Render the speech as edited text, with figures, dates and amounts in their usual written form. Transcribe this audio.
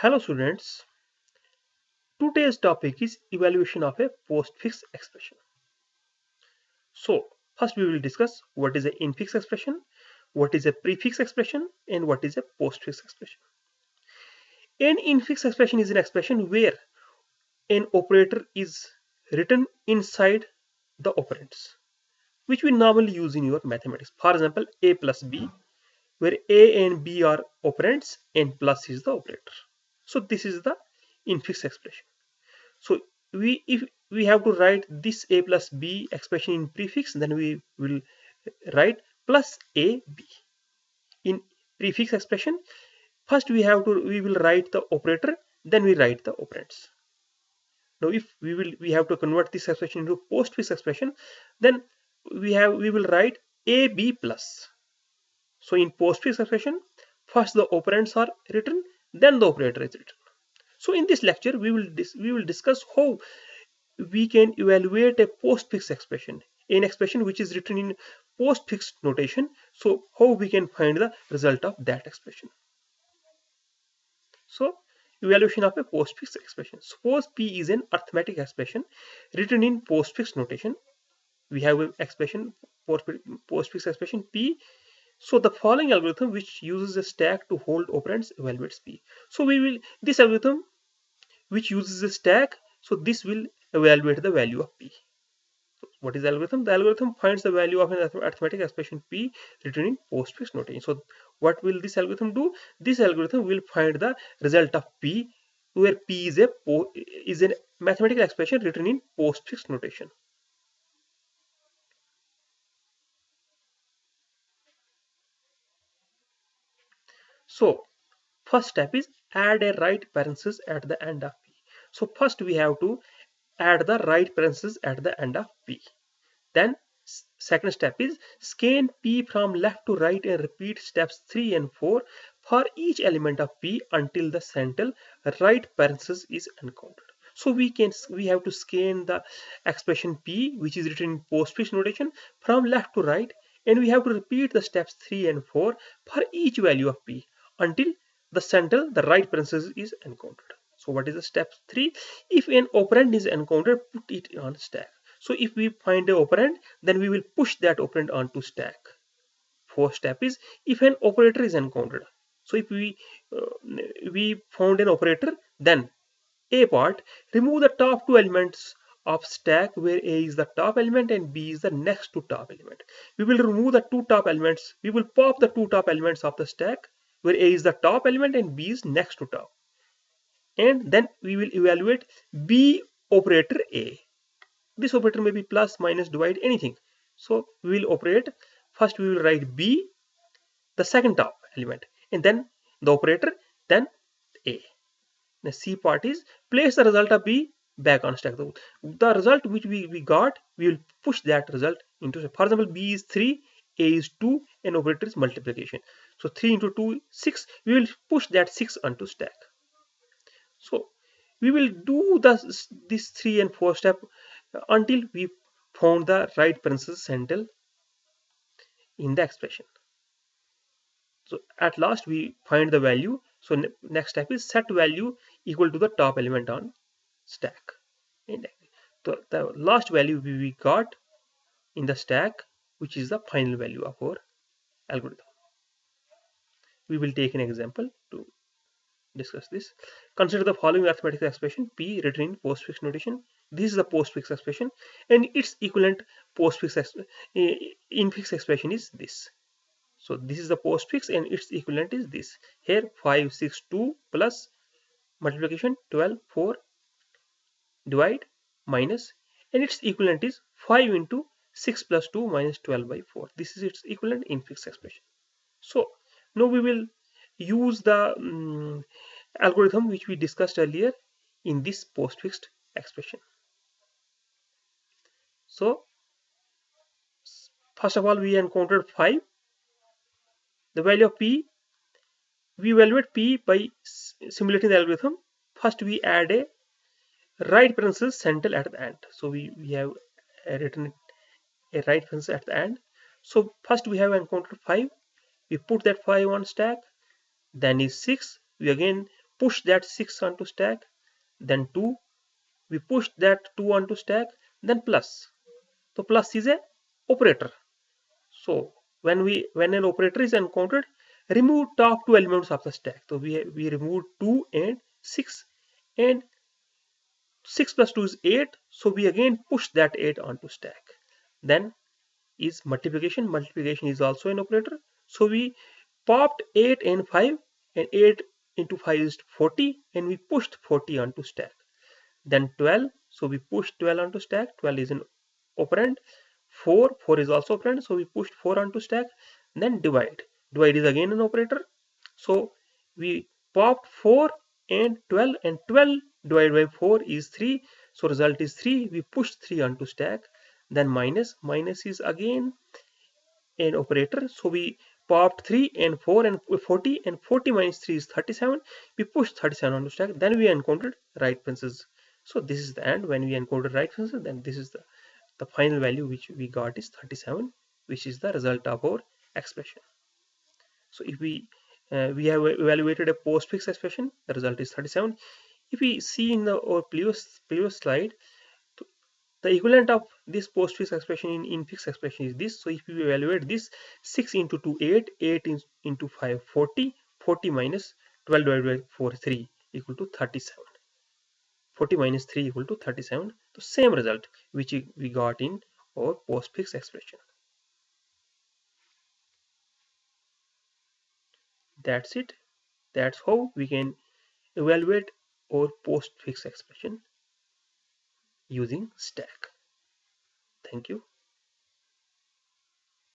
Hello students, today's topic is evaluation of a postfix expression. So first we will discuss what is an infix expression, what is a prefix expression and what is a postfix expression. An infix expression is an expression where an operator is written inside the operands, which we normally use in your mathematics. For example, a plus b, where a and b are operands and plus is the operator. So this is the infix expression. So if we have to write this a plus b expression in prefix, then we will write plus a b. In prefix expression, first we will write the operator, then we write the operands. Now if we have to convert this expression into postfix expression, then we will write a b plus. So in postfix expression, first the operands are written, then the operator is written. So in this lecture we will discuss how we can evaluate a postfix expression, an expression which is written in postfix notation. So how we can find the result of that expression. So evaluation of a postfix expression. Suppose P is an arithmetic expression written in postfix notation. We have an expression, postfix expression P. So the following algorithm, which uses a stack to hold operands, evaluates P. So this algorithm which uses a stack, so this will evaluate the value of P. What is the algorithm? The algorithm finds the value of an arithmetic expression P written in postfix notation. So what will this algorithm do? This algorithm will find the result of P, where P is a mathematical expression written in postfix notation. So first step is add a right parenthesis at the end of P. So first we have to add the right parenthesis at the end of P. Then second step is scan P from left to right and repeat steps 3 and 4 for each element of P until the central right parenthesis is encountered. So we have to scan the expression P, which is written in postfix notation, from left to right, and we have to repeat the steps 3 and 4 for each value of P until the right parenthesis is encountered. So what is the step 3? If an operand is encountered, put it on stack. So if we find an operand, then we will push that operand onto stack. Fourth step is if an operator is encountered. So if we found an operator, then a part, remove the top two elements of stack where A is the top element and B is the next to top element. We will remove the two top elements. We will pop the two top elements of the stack where A is the top element and B is next to top. And then we will evaluate B operator A. This operator may be plus, minus, divide, anything. So we will operate. First we will write B, the second top element, and then the operator, then A. The C part is place the result of B back on stack. The result which we got, we will push that result into, for example, B is 3, A is 2, and operator is multiplication. So 3 into 2 6. We will push that 6 onto stack. So we will do this 3 and 4 step until we found the right parenthesis central in the expression. So at last we find the value. So next step is set value equal to the top element on stack. And the last value we got in the stack, which is the final value of our algorithm. We will take an example to discuss this. Consider the following arithmetic expression P written in postfix notation. This is the postfix expression, and its equivalent infix expression is this. So this is the postfix, and its equivalent is this. Here 5 6 2 plus multiplication 12 4 divide minus, and its equivalent is 5 into 6 plus 2 minus 12 by 4. This is its equivalent infix expression. So now we will use the algorithm which we discussed earlier in this postfixed expression. So first of all, we encountered 5. The value of P, we evaluate P by simulating the algorithm. First we add a right parenthesis central at the end. So we have written a right parenthesis at the end. So first we have encountered 5. We put that 5 on stack. Then is 6. We again push that 6 onto stack, then 2, we push that 2 onto stack, then plus. So plus is a operator. So when an operator is encountered, remove top two elements of the stack. So we remove 2 and 6, and 6 plus 2 is 8. So we again push that 8 onto stack. Then is multiplication. Multiplication is also an operator. So we popped 8 and 5, and 8 into 5 is 40, and we pushed 40 onto stack. Then 12, so we pushed 12 onto stack. 12 is an operand. 4 is also operand, so we pushed 4 onto stack. Then divide. Divide is again an operator. So we popped 4 and 12, and 12 divided by 4 is 3. So result is 3. We pushed 3 onto stack. Then minus. Minus is again an operator. So we popped 3 and 4 and 40, and 40 minus 3 is 37. We pushed 37 onto stack. Then we encountered right parentheses. So this is the end. When we encountered right parentheses, then this is the final value which we got is 37, which is the result of our expression. So if we have evaluated a postfix expression, the result is 37. If we see in our previous slide, the equivalent of this postfix expression in infix expression is this. So if we evaluate this, 6 into 2 8, 8 into 5 40, 40 minus 12 divided by 4 3 equal to 37. 40 minus 3 equal to 37. The same result which we got in our postfix expression. That's it. That's how we can evaluate our postfix expression using stack. Thank you.